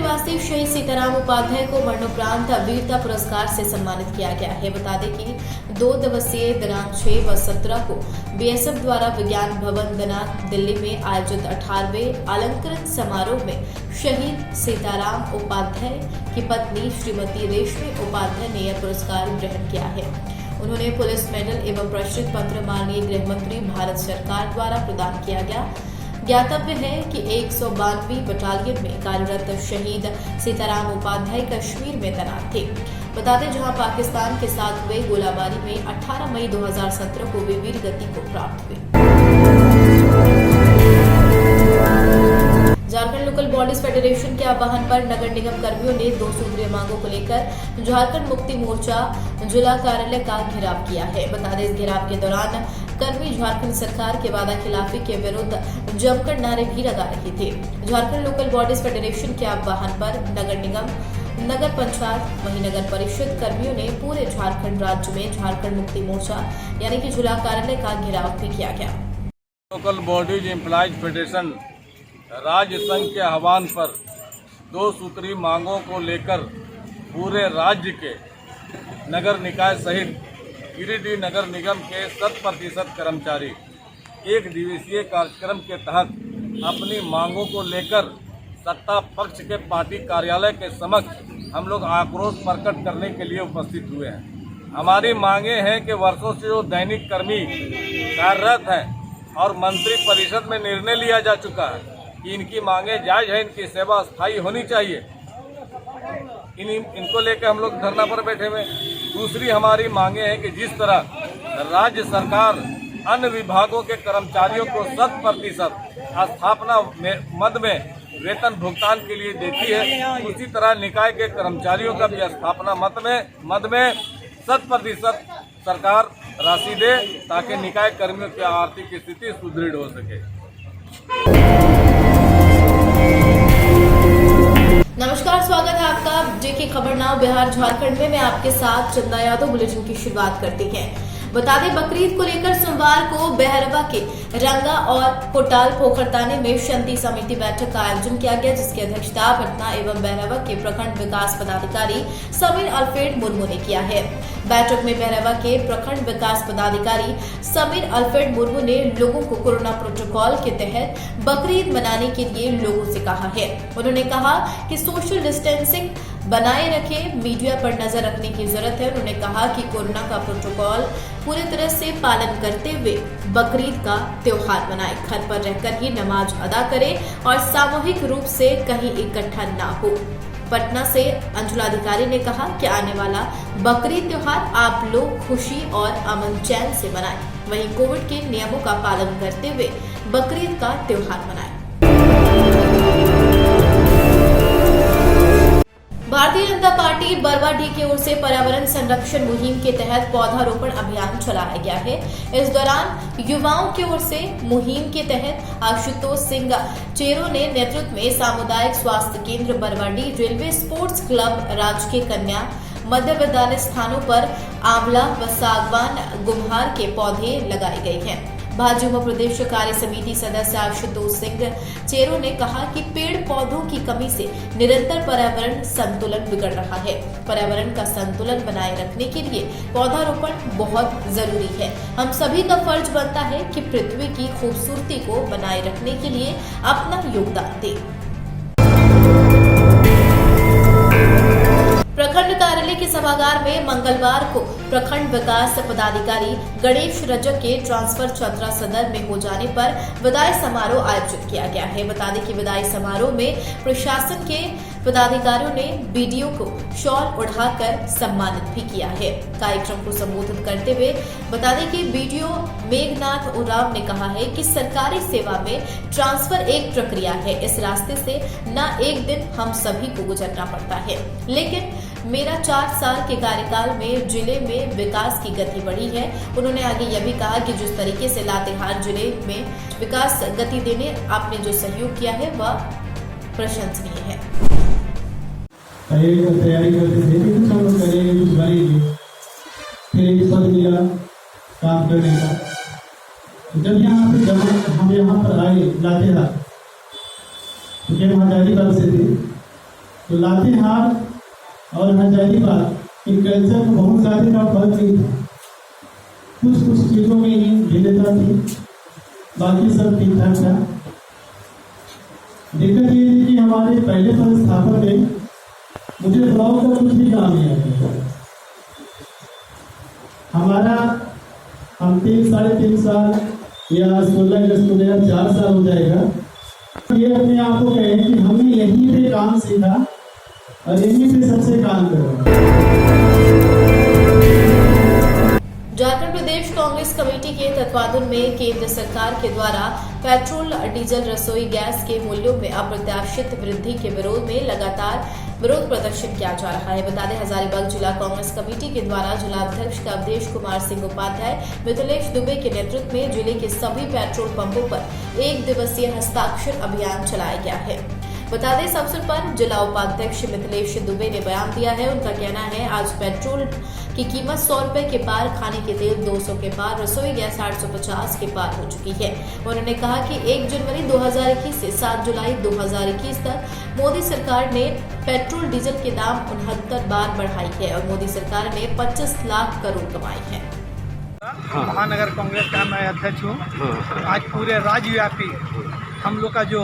निवासी शहीद सीताराम उपाध्याय को मरणोपरांत वीरता पुरस्कार से सम्मानित किया गया है। बता दें कि 2 दिवसीय दिनांक 6 व 17 को बीएसएफ द्वारा विज्ञान भवन दिनांक दिल्ली में आयोजित 18वें अलंकृत समारोह में शहीद सीताराम उपाध्याय की पत्नी श्रीमती रेशमी उपाध्याय ने यह पुरस्कार ग्रहण किया है। उन्होंने पुलिस मेडल एवं प्रशस्ति पत्र माननीय गृह मंत्री भारत सरकार द्वारा प्रदान किया गया। ज्ञातव्य है कि 192वीं बटालियन में कार्यरत शहीद सीताराम उपाध्याय कश्मीर में तैनात थे। बता दें जहां पाकिस्तान के साथ हुए गोलाबारी में 18 मई 2017 को वे वीर गति को प्राप्त हुए। झारखंड लोकल बॉडीज फेडरेशन के आह्वान पर नगर निगम कर्मियों ने 2 सूत्रीय मांगों को लेकर झारखंड मुक्ति मोर्चा जिला कार्यालय का घेराव किया है। बता दें इस घेराव के दौरान कर्मी झारखंड सरकार के वादा खिलाफी के विरुद्ध जमकर नारे भी लगा रहे थे। झारखंड लोकल बॉडीज फेडरेशन के आह्वान पर नगर निगम, नगर पंचायत वहीं नगर परिषद कर्मियों ने पूरे झारखंड राज्य में झारखंड मुक्ति मोर्चा यानी कि जिला कार्यालय का घेराव भी किया गया। लोकल बॉडीज एम्प्लॉयज फेडरेशन राज्य संघ के आह्वान पर 2 सूत्री मांगों को लेकर पूरे राज्य के नगर निकाय सहित गिरिडीह नगर निगम के 100% कर्मचारी एक दिवसीय कार्यक्रम के तहत अपनी मांगों को लेकर सत्ता पक्ष के पार्टी कार्यालय के समक्ष हम लोग आक्रोश प्रकट करने के लिए उपस्थित हुए हैं। हमारी मांगे हैं कि वर्षों से जो दैनिक कर्मी कार्यरत हैं और मंत्री परिषद में निर्णय लिया जा चुका है कि इनकी मांगे जायज है, इनकी सेवा स्थायी होनी चाहिए। इनको लेकर हम लोग धरना पर बैठे हुए। दूसरी हमारी मांगे हैं कि जिस तरह राज्य सरकार अन्य विभागों के कर्मचारियों को 100% स्थापना मद में वेतन भुगतान के लिए देती है, उसी तरह निकाय के कर्मचारियों का भी स्थापना मद में 100% सरकार राशि दे ताकि निकाय कर्मियों की आर्थिक स्थिति सुदृढ़ हो सके। नमस्कार, स्वागत है आपका जेके खबर नाउ बिहार झारखंड में। मैं आपके साथ चंदा यादव। बुलेटिन की शुरुआत करते हैं। बता दें बकरीद को लेकर सोमवार को बहरवा के रंगा और कोटाल पोखरताने में शांति समिति बैठक का आयोजन किया गया, जिसकी अध्यक्षता पटना एवं बहरवा के प्रखंड विकास पदाधिकारी समीर अल्फ्रेड मुर्मू ने किया है। बैठक में बहरवा के प्रखंड विकास पदाधिकारी समीर अल्फ्रेड मुर्मू ने लोगों को कोरोना प्रोटोकॉल के तहत बकरीद मनाने के लिए लोगों से कहा है। उन्होंने कहा कि सोशल डिस्टेंसिंग बनाए रखें, मीडिया पर नजर रखने की जरूरत है। उन्होंने कहा कि कोरोना का प्रोटोकॉल पूरी तरह से पालन करते हुए बकरीद का त्योहार मनाएं, घर पर रहकर ही नमाज अदा करें और सामूहिक रूप से कहीं इकट्ठा ना हो। पटना से अंचलाधिकारी ने कहा कि आने वाला बकरीद त्योहार आप लोग खुशी और अमन चैन से मनाएं, वहीं कोविड के नियमों का पालन करते हुए बकरीद का त्योहार मनाएं। भारतीय जनता पार्टी बरवाडीह की ओर से पर्यावरण संरक्षण मुहिम के तहत पौधारोपण अभियान चलाया गया है। इस दौरान युवाओं की ओर से मुहिम के तहत आशुतोष सिंह चेरो ने नेतृत्व में सामुदायिक स्वास्थ्य केंद्र बरवाडीह, रेलवे स्पोर्ट्स क्लब, राजकीय कन्या मध्य विद्यालय स्थानों पर आंवला व सागवान गुम्हार के पौधे लगाए गए हैं। भाजपा प्रदेश कार्य समिति सदस्य आशुतोष सिंह चेरो ने कहा कि पेड़ पौधों की कमी से निरंतर पर्यावरण संतुलन बिगड़ रहा है। पर्यावरण का संतुलन बनाए रखने के लिए पौधारोपण बहुत जरूरी है। हम सभी का फर्ज बनता है कि पृथ्वी की खूबसूरती को बनाए रखने के लिए अपना योगदान दें। प्रखंड कार्यालय के सभागार में मंगलवार को प्रखंड विकास पदाधिकारी गणेश रजक के ट्रांसफर चतरा सदर में हो जाने पर विदाई समारोह आयोजित किया गया है। बता दें कि विदाई समारोह में प्रशासन के पदाधिकारियों ने बीडीओ को शॉल उड़ाकर सम्मानित भी किया है। कार्यक्रम को संबोधित करते हुए बता दें कि बीडीओ मेघनाथ उराव ने कहा है कि सरकारी सेवा में ट्रांसफर एक प्रक्रिया है। इस रास्ते से न एक दिन हम सभी को गुजरना पड़ता है, लेकिन मेरा 4 साल के कार्यकाल में जिले में विकास की गति बढ़ी है। उन्होंने आगे यह भी कहा कि जिस तरीके से लातेहार जिले में विकास गति देने आपने जो सहयोग किया है वह प्रशंसनीय है। तैयारी करते थे कि कुछ हम लोग करेंगे, कुछ बनेंगे, फिर एक पद मिला काम करने का। जब हम यहाँ पर आए लातेहार, तो जब आजादी कब से थे तो लातेहार और हजारीबाग के कल्चर में बहुत ज़्यादा फर्क नहीं था, कुछ चीज़ों में ही भिन्नता थी, बाकी सब ठीक ठाक था। दिक्कत ये थी कि हमारे पहले संस्थापक में मुझे ब्लॉक का कुछ भी काम नहीं आता। हमारा हम 3-3.5 साल या 16 अगस्त 2004 साल हो जाएगा, ये अपने आप को कहें कि हमने यहीं पे काम सीखा और यहीं पे सबसे काम करा। झारखंड प्रदेश कांग्रेस कमेटी के तत्वाधान में केंद्र सरकार के द्वारा पेट्रोल डीजल रसोई गैस के मूल्यों में अप्रत्याशित वृद्धि के विरोध में लगातार विरोध प्रदर्शन किया जा रहा है। बता दें, हजारीबाग जिला कांग्रेस कमेटी के द्वारा जिलाध्यक्ष अवधेश कुमार सिंह उपाध्याय, मिथिलेश दुबे के नेतृत्व में जिले के सभी पेट्रोल पंपों पर 1 दिवसीय हस्ताक्षर अभियान चलाया गया है। बता दें, इस अवसर पर जिला उपाध्यक्ष मिथिलेश दुबे ने बयान दिया है। उनका कहना है, आज पेट्रोल की कीमत 100 रुपए के पार, खाने के तेल 200 के पार, रसोई गैस 850 के पार हो चुकी है। उन्होंने कहा कि 1 जनवरी 2021 से 7 जुलाई 2021 तक मोदी सरकार ने पेट्रोल डीजल के दाम 69 बार बढ़ाई है और मोदी सरकार ने 25 लाख करोड़ कमाई है। महानगर कांग्रेस का मैं अध्यक्ष हूँ। आज पूरे राज्यव्यापी हम लोग का जो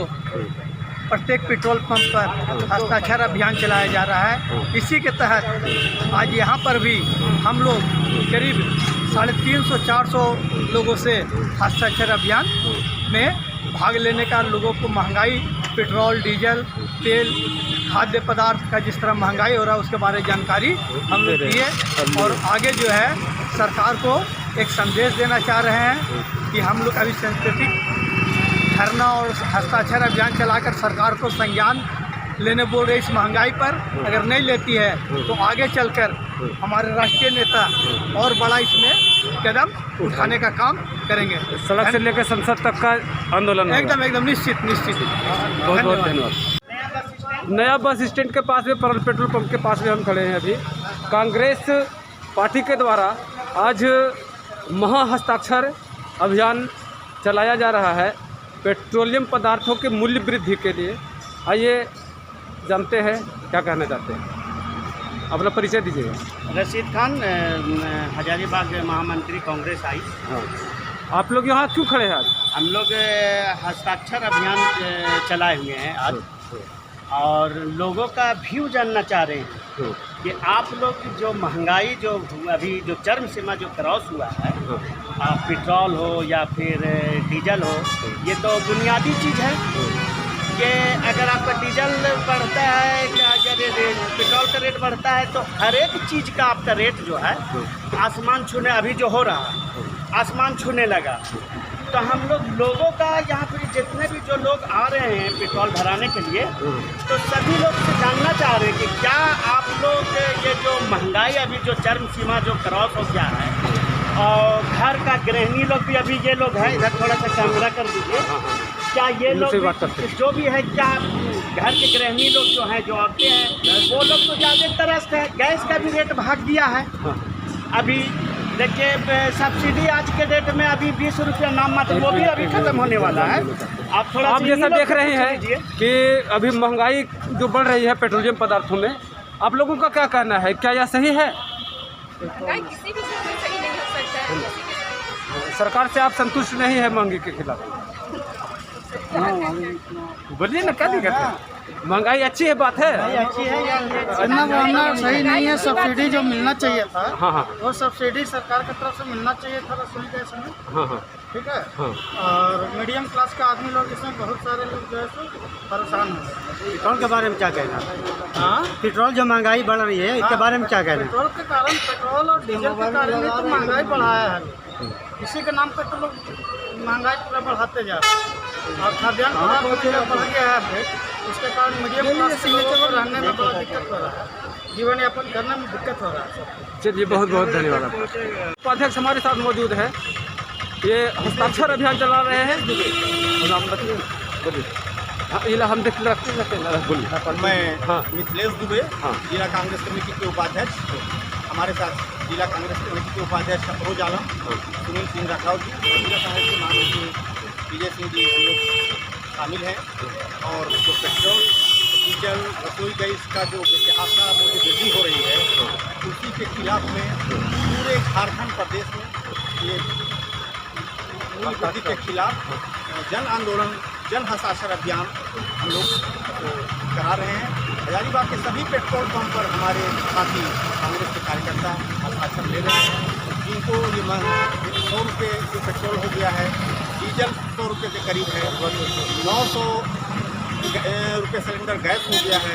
प्रत्येक पेट्रोल पंप पर हस्ताक्षर अभियान चलाया जा रहा है, इसी के तहत आज यहाँ पर भी हम लोग करीब 350-400 लोगों से हस्ताक्षर अभियान में भाग लेने का, लोगों को महंगाई, पेट्रोल डीजल तेल खाद्य पदार्थ का जिस तरह महंगाई हो रहा है उसके बारे में जानकारी हम लोग दिए और आगे जो है सरकार को एक संदेश देना चाह रहे हैं कि हम लोग अभी सांस्कृतिक धरना और हस्ताक्षर अभियान चलाकर सरकार को संज्ञान लेने बोल रहे इस महंगाई पर। अगर नहीं लेती है तो आगे चलकर हमारे राष्ट्रीय नेता और बड़ा इसमें कदम उठाने का काम करेंगे। सड़क से लेकर संसद तक का आंदोलन एकदम निश्चित। बहुत बहुत धन्यवाद। नया बस स्टैंड के पास में पेट्रोल पंप के पास में हम खड़े हैं। अभी कांग्रेस पार्टी के द्वारा आज महा हस्ताक्षर अभियान चलाया जा रहा है पेट्रोलियम पदार्थों के मूल्य वृद्धि के लिए। आइए जानते हैं क्या कहना चाहते हैं, अपना परिचय दीजिएगा। रशीद खान, हजारीबाग महामंत्री कांग्रेस आई। हाँ, आप लोग यहाँ क्यों खड़े हैं आज? हम लोग हस्ताक्षर अभियान चलाए हुए हैं आज और लोगों का व्यू जानना चाह रहे हैं कि आप लोग जो महंगाई जो अभी जो चरम सीमा जो क्रॉस हुआ है, पेट्रोल हो या फिर डीजल हो, ये तो बुनियादी चीज़ है कि अगर आपका डीजल बढ़ता है या पेट्रोल का रेट बढ़ता है तो हर एक चीज़ का आपका रेट जो है आसमान छूने, अभी जो हो रहा है आसमान छूने लगा। तो हम लोगों का यहाँ पर जितने भी जो लोग आ रहे हैं पेट्रोल भराने के लिए, तो सभी लोग से जानना चाह रहे हैं कि क्या आप लोग ये जो महंगाई अभी जो चरम सीमा जो क्रॉस हो गया है और घर का गृहिणी लोग भी अभी ये लोग हैं, इधर थोड़ा सा कैमरा कर दीजिए, क्या ये लोग जो भी है, क्या घर के गृहिणी लोग जो हैं जो औरतें हैं वो लोग तो ज़्यादा त्रस्त है। गैस का भी रेट भाग दिया है। अभी देखिए सब्सिडी आज के डेट में अभी 20 रुपया नाम मात्र, वो भी अभी खत्म होने वाला है। आप थोड़ा आप जैसा देख रहे हैं कि अभी महंगाई जो बढ़ रही है पेट्रोलियम पदार्थों में, आप लोगों का क्या कहना है, क्या यह सही है? किसी भी समय सही नहीं हो सकता है। सरकार से आप संतुष्ट नहीं है महंगाई के खिलाफ? बोलिए ना, क्या दिक्कत है? महंगाई अच्छी है, बात है अच्छी है, इतना बढ़ना सही नहीं है। सब्सिडी जो मिलना चाहिए था, हाँ, वो सब्सिडी सरकार की तरफ से मिलना चाहिए था रसोई गैस में। हाँ, ठीक है। हाँ। और मीडियम क्लास का आदमी लोग इसमें बहुत सारे लोग जो है सो परेशान हो रहे हैं। पेट्रोल के बारे में क्या कहना है? हाँ, पेट्रोल जो महंगाई बढ़ रही है इसके बारे में क्या कहना है? पेट्रोल के कारण, पेट्रोल और डीजल के कारण ही तो महंगाई बढ़ाया है। इसी के नाम पर तो लोग महंगाई पूरा बढ़ाते जा रहे हैं और खाद्यान्न पदार्थ बढ़ गया है फिर, उसके कारण मीडियम क्लास के लोगों को रहने में बड़ा दिक्कत हो रहा है, जीवन यापन करने में दिक्कत हो रहा है। चलिए, बहुत बहुत धन्यवाद। उपाध्यक्ष हमारे साथ मौजूद है, ये हस्ताक्षर अभियान चला रहे हैं। नाम बताइए। बोलिए। हाँ, इला हम देख बोलिए। मैं मिथिलेश दुबे, जिला कांग्रेस कमेटी के उपाध्यक्ष। हमारे साथ जिला कांग्रेस कमेटी के उपाध्यक्ष अफरोज आलम, सुनील सिंह राठौर जी, जिला कांग्रेस के महामंत्री विजय सिंह जी हम लोग शामिल हैं। और जो पेट्रोल डीजल रसोई गैस का जो बेतहाशा मूल्य वृद्धि हो रही है, उसी के खिलाफ में पूरे झारखंड प्रदेश में ये मूल्य वृद्धि के खिलाफ जन आंदोलन, जन हस्ताक्षर अभियान हम लोग करा रहे हैं। हजारीबाग के सभी पेट्रोल पंप पर हमारे साथी कांग्रेस के कार्यकर्ता हस्ताक्षर ले रहे हैं, जिनको ये 100 रुपये जो पेट्रोल हो गया है, डीजल 100 रुपये के करीब है, 900 रुपये सिलेंडर गैस हो गया है,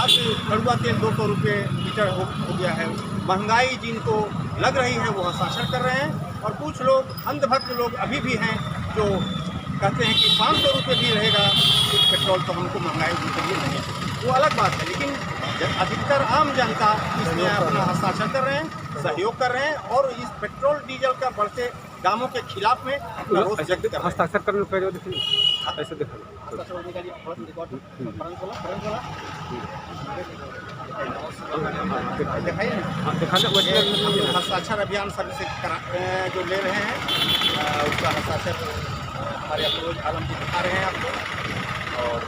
अब कड़ुआ तेल 200 रुपये लीटर हो गया है। महंगाई जिनको लग रही है वो हस्ताक्षर कर रहे हैं, और कुछ लोग अंधभक्त लोग अभी भी हैं जो कहते हैं कि 500 रुपये भी रहेगा पेट्रोल तो हमको महंगाई चाहिए नहीं, वो अलग बात है। लेकिन अधिकतर आम जनता इसमें अपना हस्ताक्षर कर रहे हैं, सहयोग कर रहे हैं, और इस पेट्रोल डीजल का बढ़ते दामों के खिलाफ में अपना रोष व्यक्त कर रहे हैं। हस्ताक्षर करने में ऐसे देखा हस्ताक्षर अभियान सभी से जो ले रहे हैं उसका हस्ताक्षर हमारे अफरोज आलम जी दिखा रहे हैं आपको। और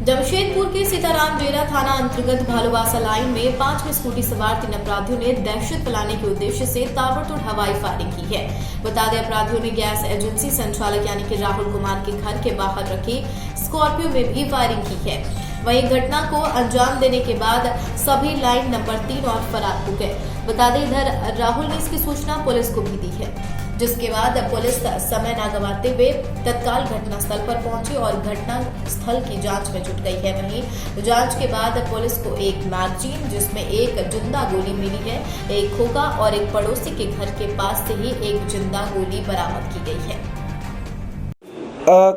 जमशेदपुर के सीताराम डेरा थाना अंतर्गत भालूवासा लाइन में 5 में स्कूटी सवार 3 अपराधियों ने दहशत फैलाने के उद्देश्य से ताबड़तोड़ हवाई फायरिंग की है। बता दें, अपराधियों ने गैस एजेंसी संचालक यानी कि राहुल कुमार के घर के बाहर रखी स्कॉर्पियो में भी फायरिंग की है। वहीं घटना को अंजाम देने के बाद सभी लाइन नंबर 3 और फरार हो गए। बता दें, इधर राहुल ने इसकी सूचना पुलिस को भी दी है, जिसके बाद पुलिस समय न गंवाते हुए तत्काल घटनास्थल पर पहुंची और घटना स्थल की जांच में जुट गई है। वहीं जांच के बाद पुलिस को एक मैगजीन जिसमें एक जिंदा गोली मिली है, एक खोखा और एक पड़ोसी के घर के पास से ही एक जिंदा गोली बरामद की गई है।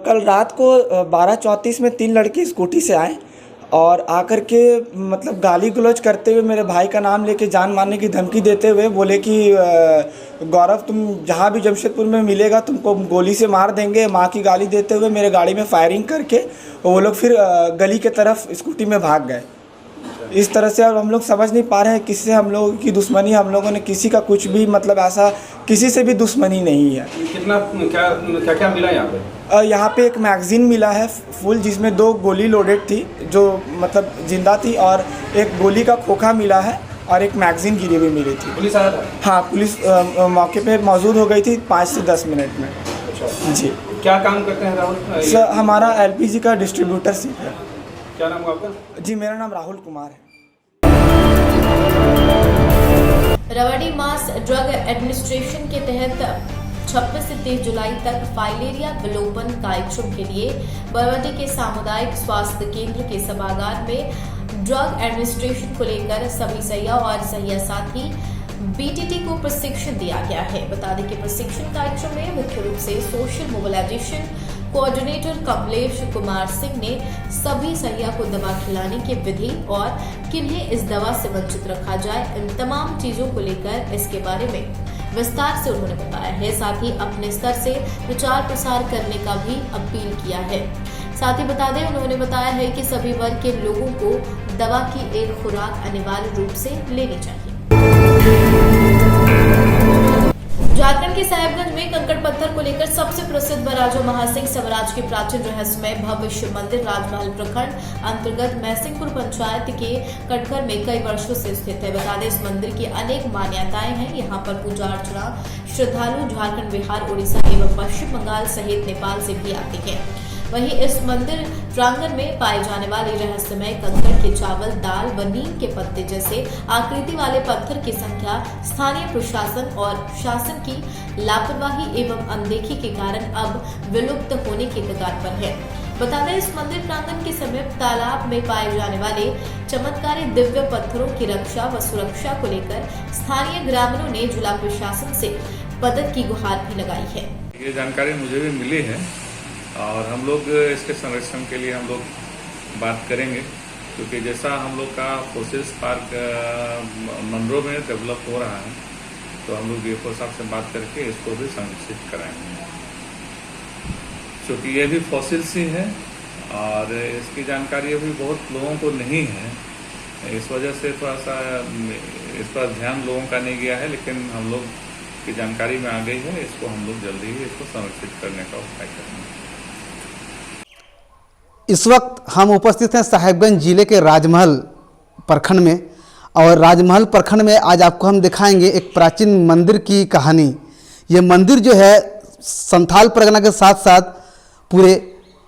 कल रात को 12:34 में 3 लड़के स्कूटी से आए और आकर के मतलब गाली गलौज करते हुए मेरे भाई का नाम लेके जान मारने की धमकी देते हुए बोले कि गौरव तुम जहाँ भी जमशेदपुर में मिलेगा तुमको गोली से मार देंगे। माँ की गाली देते हुए मेरे गाड़ी में फायरिंग करके वो लोग फिर गली के तरफ स्कूटी में भाग गए। इस तरह से अब हम लोग समझ नहीं पा रहे हैं किससे हम लोगों की दुश्मनी। हम लोगों ने किसी का कुछ भी मतलब ऐसा किसी से भी दुश्मनी नहीं है। कितना क्या मिला यहाँ पे? यहाँ पे एक मैगज़ीन मिला है फुल, जिसमें 2 गोली लोडेड थी जो मतलब जिंदा थी, और एक गोली का खोखा मिला है और एक मैगज़ीन गिरी हुई मिली थी। पुलिस आया था? हाँ, पुलिस मौके पे मौजूद हो गई थी 5 से 10 मिनट में। अच्छा जी। क्या काम करते हैं राहुल? सर, हमारा LPG का डिस्ट्रीब्यूटरशिप है। क्या नाम है आपका? जी, मेरा नाम राहुल कुमार है। रवाड़ी मास ड्रग एडमिनिस्ट्रेशन के तहत 26 से 23 जुलाई तक फाइलेरिया विलोपन कार्यक्रम के लिए बरवाडी के सामुदायिक स्वास्थ्य केंद्र के सभागार में ड्रग एडमिनिस्ट्रेशन को लेकर सभी सहिया और सहिया साथी BTT को प्रशिक्षण दिया गया है। बता दें कि प्रशिक्षण कार्यक्रम में मुख्य रूप से social mobilization coordinator Kamlesh Kumar Singh ने सभी सहिया को दवा खिलाने की विधि और किन्हें इस दवा से वंचित रखा जाए, इन तमाम चीजों को लेकर इसके बारे में विस्तार से उन्होंने बताया है। साथ ही अपने स्तर से प्रचार प्रसार करने का भी अपील किया है। साथ ही बता दें, उन्होंने बताया है कि सभी वर्ग के लोगों को दवा की एक खुराक अनिवार्य रूप से लेनी चाहिए। झारखंड के साहेबगंज में कंकड़ पत्थर को लेकर सबसे प्रसिद्ध महाराजा महासिंह स्वराज के प्राचीन रहस्यमय भव्य शिव मंदिर राजमहल प्रखंड अंतर्गत मैसिंगपुर पंचायत के कटघर में कई वर्षों से स्थित है। बता दें, इस मंदिर की अनेक मान्यताएं हैं। यहाँ पर पूजा अर्चना श्रद्धालु झारखंड, बिहार, उड़ीसा एवं पश्चिम बंगाल सहित नेपाल से भी आते हैं। वहीं इस मंदिर प्रांगण में पाए जाने वाले रहस्यमय कंकड़ के चावल, दाल व नीम के पत्ते जैसे आकृति वाले पत्थर की संख्या स्थानीय प्रशासन और शासन की लापरवाही एवं अनदेखी के कारण अब विलुप्त होने की कगार पर है। बता दें, इस मंदिर प्रांगण के समीप तालाब में पाए जाने वाले चमत्कारी दिव्य पत्थरों की रक्षा व सुरक्षा को लेकर स्थानीय ग्रामीणों ने जिला प्रशासन से मदद की गुहार भी लगाई है। ये जानकारी मुझे भी मिली है और हम लोग इसके संरक्षण के लिए हम लोग बात करेंगे, क्योंकि जैसा हम लोग का फोसिल्स पार्क मंडरो में डेवलप हो रहा है, तो हम लोग DFO साहब से बात करके इसको भी संरक्षित कराएंगे, क्योंकि ये भी फॉसिल्स ही है और इसकी जानकारी अभी बहुत लोगों को नहीं है। इस वजह से थोड़ा सा इस पर ध्यान लोगों का नहीं गया है, लेकिन हम लोग की जानकारी में आ गई है, इसको हम लोग जल्दी ही इसको संरक्षित करने का उपाय करेंगे। इस वक्त हम उपस्थित हैं साहिबगंज जिले के राजमहल प्रखंड में, और राजमहल प्रखंड में आज आपको हम दिखाएंगे एक प्राचीन मंदिर की कहानी। ये मंदिर जो है संथाल परगना के साथ साथ पूरे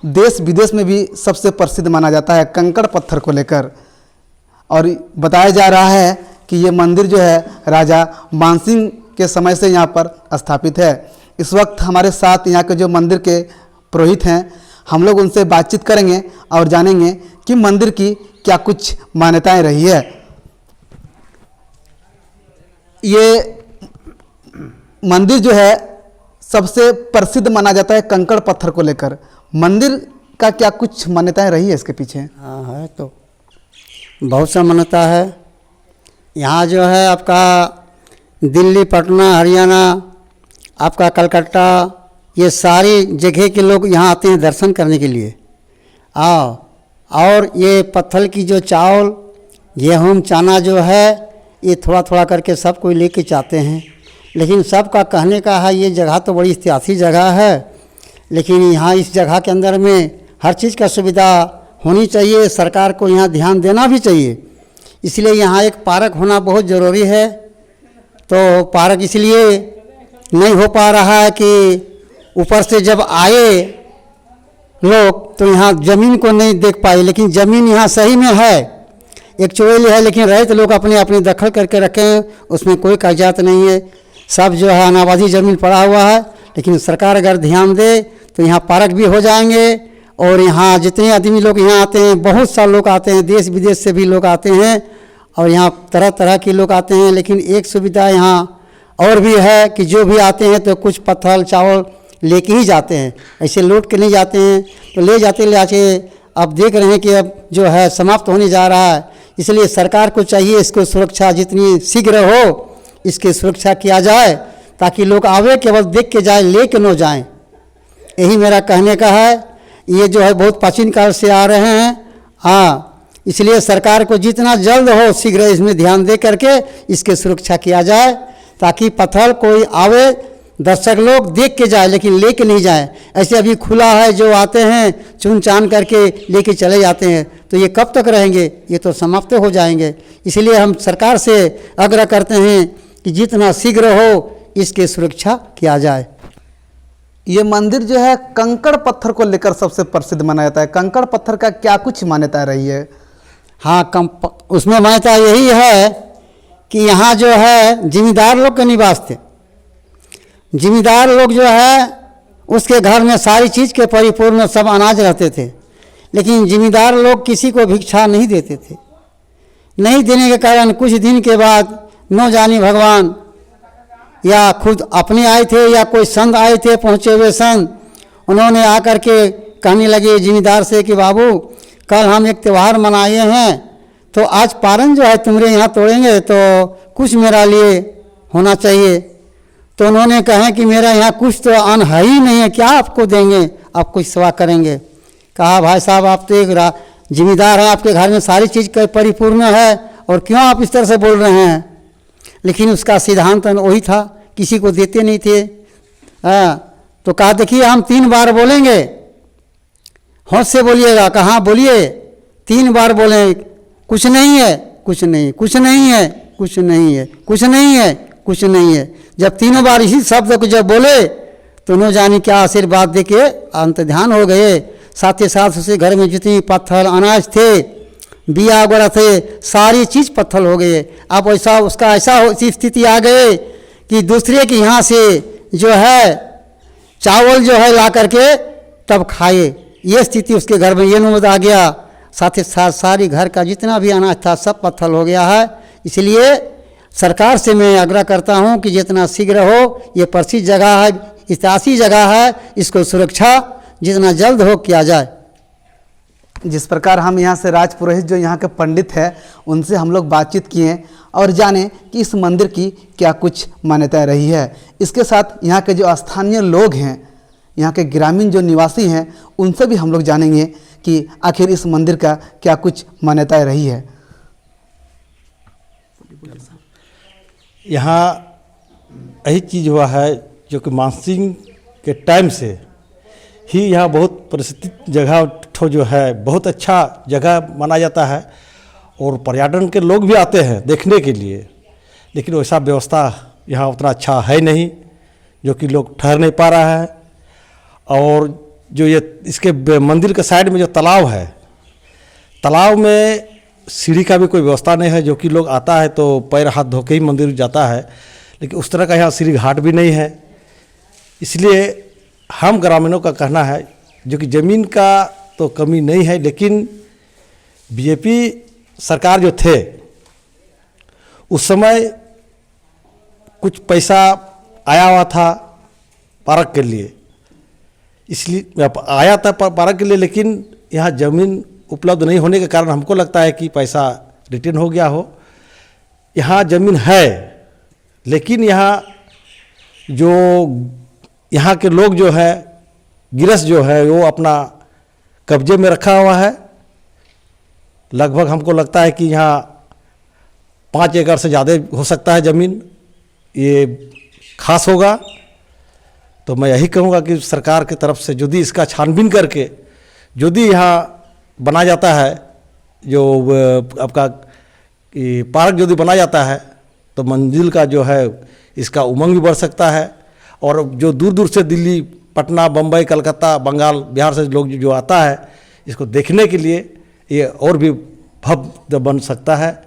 देश विदेश में भी सबसे प्रसिद्ध माना जाता है कंकड़ पत्थर को लेकर। और बताया जा रहा है कि ये मंदिर जो है राजा मानसिंह के समय से यहाँ पर स्थापित है। इस वक्त हमारे साथ यहाँ के जो मंदिर के पुरोहित हैं, हम लोग उनसे बातचीत करेंगे और जानेंगे कि मंदिर की क्या कुछ मान्यताएं रही है। ये मंदिर जो है सबसे प्रसिद्ध माना जाता है कंकड़ पत्थर को लेकर। मंदिर का क्या कुछ मान्यताएं रही है इसके पीछे? हाँ है, तो बहुत सा मान्यता है। यहाँ जो है आपका दिल्ली, पटना, हरियाणा, आपका कलकत्ता, ये सारी जगह के लोग यहाँ आते हैं दर्शन करने के लिए। और ये पत्थर की जो चावल, गेहूँ, चना जो है ये थोड़ा थोड़ा करके सब कोई लेके जाते हैं। लेकिन सबका कहने का है ये जगह तो बड़ी ऐतिहासिक जगह है, लेकिन यहाँ इस जगह के अंदर में हर चीज़ का सुविधा होनी चाहिए। सरकार को यहाँ ध्यान देना भी चाहिए, इसलिए यहाँ एक पार्क होना बहुत ज़रूरी है। तो पार्क इसलिए नहीं हो पा रहा है कि ऊपर से जब आए लोग तो यहाँ ज़मीन को नहीं देख पाए, लेकिन ज़मीन यहाँ सही में है, एक चोरी है, लेकिन रहित लोग अपने अपने दखल करके रखे हैं, उसमें कोई कागजात नहीं है, सब जो है अनाबादी ज़मीन पड़ा हुआ है। लेकिन सरकार अगर ध्यान दे तो यहाँ पार्क भी हो जाएंगे। और यहाँ जितने आदमी लोग यहाँ आते हैं, बहुत सारे लोग आते हैं, देश विदेश से भी लोग आते हैं, और यहाँ तरह तरह के लोग आते हैं। लेकिन एक सुविधा यहाँ और भी है कि जो भी आते हैं तो कुछ पत्थर चावल लेके ही जाते हैं, ऐसे लौट के नहीं जाते हैं। तो ले जाके अब देख रहे हैं कि अब जो है समाप्त होने जा रहा है, इसलिए सरकार को चाहिए इसको सुरक्षा जितनी शीघ्र हो इसकी सुरक्षा किया जाए, ताकि लोग आवे केवल देख के जाए, ले के न जाएँ। यही मेरा कहने का है। ये जो है बहुत प्राचीन काल से आ रहे हैं। हाँ, इसलिए सरकार को जितना जल्द हो शीघ्र इसमें ध्यान दे करके इसकी सुरक्षा किया जाए, ताकि पत्थर कोई आवे दर्शक लोग देख के जाए, लेकिन लेके नहीं जाए। ऐसे अभी खुला है, जो आते हैं चुन चान करके लेके चले जाते हैं, तो ये कब तक रहेंगे? ये तो समाप्त हो जाएंगे। इसलिए हम सरकार से आग्रह करते हैं कि जितना शीघ्र हो इसकी सुरक्षा किया जाए। ये मंदिर जो है कंकड़ पत्थर को लेकर सबसे प्रसिद्ध माना जाता है। कंकड़ पत्थर का क्या कुछ मान्यता रही है? हाँ, उसमें मान्यता यही है कि यहाँ जो है जिम्मेदार लोग के निवास थे। जिम्मेदार लोग जो है उसके घर में सारी चीज़ के परिपूर्ण सब अनाज रहते थे, लेकिन जिम्मेदार लोग किसी को भिक्षा नहीं देते थे। नहीं देने के कारण कुछ दिन के बाद न जाने भगवान या खुद अपने आए थे या कोई संत आए थे, पहुँचे हुए संत, उन्होंने आकर के कहने लगे जिम्मेदार से कि बाबू कल हम एक त्यौहार मनाए हैं, तो आज पारण जो है तुम्हारे यहाँ तोड़ेंगे, तो कुछ मेरा लिए होना चाहिए। तो उन्होंने कहा कि मेरा यहाँ कुछ तो अन्न है ही नहीं है, क्या आपको देंगे, आप कुछ सेवा करेंगे। कहा भाई साहब आप तो एक जिम्मेदार हैं, आपके घर में सारी चीज़ का परिपूर्ण है, और क्यों आप इस तरह से बोल रहे हैं? लेकिन उसका सिद्धांत वही था, किसी को देते नहीं थे। तो कहा देखिए हम 3 बार बोलेंगे, होश से बोलिएगा। कहाँ बोलिए? 3 बार बोलें, कुछ नहीं है, कुछ नहीं, कुछ नहीं है, कुछ नहीं है, कुछ नहीं है, कुछ नहीं है। जब 3 बार इसी शब्द को जब बोले तो न जाने क्या आशीर्वाद दे के अंत ध्यान हो गए। साथ ही साथ उसे घर में जितनी पत्थर अनाज थे, बिया वगैरह थे, सारी चीज़ पत्थर हो गए। अब ऐसा उसका ऐसा स्थिति आ गए कि दूसरे के यहाँ से जो है चावल जो है ला करके तब खाए, ये स्थिति उसके घर में ये नौबत आ गया। साथ ही साथ सारी घर का जितना भी अनाज था सब पत्थर हो गया है। इसलिए सरकार से मैं आग्रह करता हूँ कि जितना शीघ्र हो, ये प्रसिद्ध जगह है, ऐतिहासिक जगह है, इसको सुरक्षा जितना जल्द हो किया जाए। जिस प्रकार हम यहाँ से राजपुरोहित जो यहाँ के पंडित हैं उनसे हम लोग बातचीत किए और जाने कि इस मंदिर की क्या कुछ मान्यताएं रही है। इसके साथ यहाँ के जो स्थानीय लोग हैं, यहाँ के ग्रामीण जो निवासी हैं, उनसे भी हम लोग जानेंगे कि आखिर इस मंदिर का क्या कुछ मान्यताएं रही है। यहाँ यही चीज़ हुआ है जो कि मानसिंह के टाइम से ही यहाँ बहुत प्रसिद्ध जगह ठो जो है बहुत अच्छा जगह माना जाता है और पर्यटन के लोग भी आते हैं देखने के लिए, लेकिन वैसा व्यवस्था यहाँ उतना अच्छा है नहीं जो कि लोग ठहर नहीं पा रहा है। और जो ये इसके मंदिर के साइड में जो तालाब है, तालाब में सीढ़ी का भी कोई व्यवस्था नहीं है, जो कि लोग आता है तो पैर हाथ धो के ही मंदिर जाता है, लेकिन उस तरह का यहाँ सीढ़ी घाट भी नहीं है। इसलिए हम ग्रामीणों का कहना है जो कि ज़मीन का तो कमी नहीं है, लेकिन बीजेपी सरकार जो थे उस समय कुछ पैसा आया हुआ था पार्क के लिए, इसलिए आया था पार्क के लिए, लेकिन यहाँ ज़मीन उपलब्ध नहीं होने के कारण हमको लगता है कि पैसा रिटर्न हो गया हो। यहाँ ज़मीन है, लेकिन यहाँ के लोग जो है गिरस्त जो है वो अपना कब्जे में रखा हुआ है। लगभग हमको लगता है कि यहाँ 5 एकड़ से ज़्यादा हो सकता है ज़मीन, ये खास होगा। तो मैं यही कहूँगा कि सरकार की तरफ से यदि इसका छानबीन करके यदि यहाँ बना जाता है, जो आपका पार्क यदि बना जाता है, तो मंजिल का जो है इसका उमंग भी बढ़ सकता है। और जो दूर दूर से दिल्ली, पटना, बम्बई, कलकत्ता, बंगाल, बिहार से लोग जो आता है इसको देखने के लिए, ये और भी भव्य बन सकता है।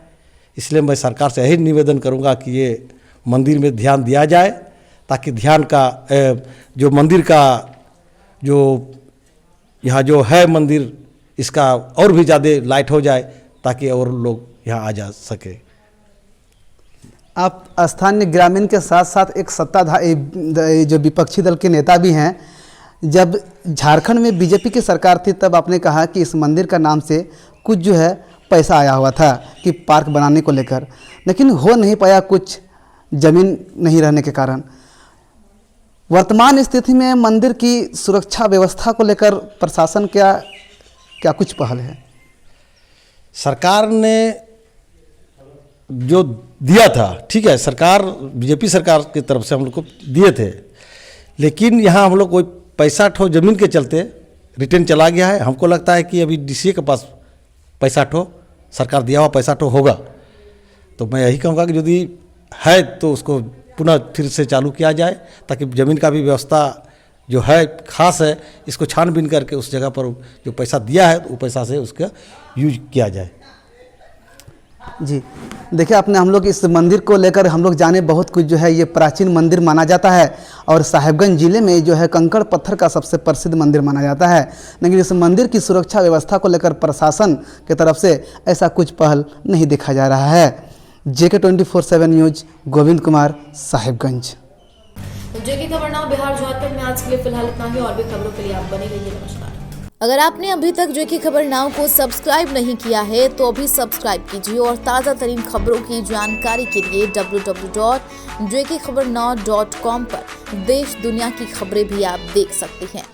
इसलिए मैं सरकार से यही निवेदन करूंगा कि ये मंदिर में ध्यान दिया जाए, ताकि ध्यान का जो मंदिर का जो यहाँ जो है मंदिर, इसका और भी ज़्यादा लाइट हो जाए, ताकि और लोग यहाँ आ जा सके। आप स्थानीय ग्रामीण के साथ साथ एक सत्ताधारी जो विपक्षी दल के नेता भी हैं। जब झारखंड में बीजेपी की सरकार थी तब आपने कहा कि इस मंदिर का नाम से कुछ जो है पैसा आया हुआ था कि पार्क बनाने को लेकर, लेकिन हो नहीं पाया कुछ ज़मीन नहीं रहने के कारण। वर्तमान स्थिति में मंदिर की सुरक्षा व्यवस्था को लेकर प्रशासन क्या कुछ पहल है? सरकार ने जो दिया था, ठीक है, सरकार बीजेपी सरकार की तरफ से हम लोग को दिए थे, लेकिन यहाँ हम लोग कोई पैसा ठो ज़मीन के चलते रिटर्न चला गया है। हमको लगता है कि अभी डीसीए के पास पैसा ठो सरकार दिया हुआ पैसा ठो होगा। तो मैं यही कहूँगा कि यदि है तो उसको पुनः फिर से चालू किया जाए, ताकि ज़मीन का भी व्यवस्था जो है खास है, इसको छानबीन करके उस जगह पर जो पैसा दिया है वो पैसा से उसका यूज किया जाए। जी देखिए, आपने हम लोग इस मंदिर को लेकर हम लोग जाने बहुत कुछ। जो है ये प्राचीन मंदिर माना जाता है और साहिबगंज जिले में जो है कंकड़ पत्थर का सबसे प्रसिद्ध मंदिर माना जाता है, लेकिन इस मंदिर की सुरक्षा व्यवस्था को लेकर प्रशासन की तरफ से ऐसा कुछ पहल नहीं देखा जा रहा है। JK 24/7 news, Govind Kumar, Sahibganj. JK खबर नाउ बिहार झारखंड में आज के लिए फिलहाल इतना ही। और भी खबरों के लिए आप बने रहिए। नमस्कार। अगर आपने अभी तक JK खबर नाउ को सब्सक्राइब नहीं किया है तो अभी सब्सक्राइब कीजिए और ताज़ा तरीन खबरों की जानकारी के लिए www.jkkhabarnow.com पर देश दुनिया की खबरें भी आप देख सकते हैं।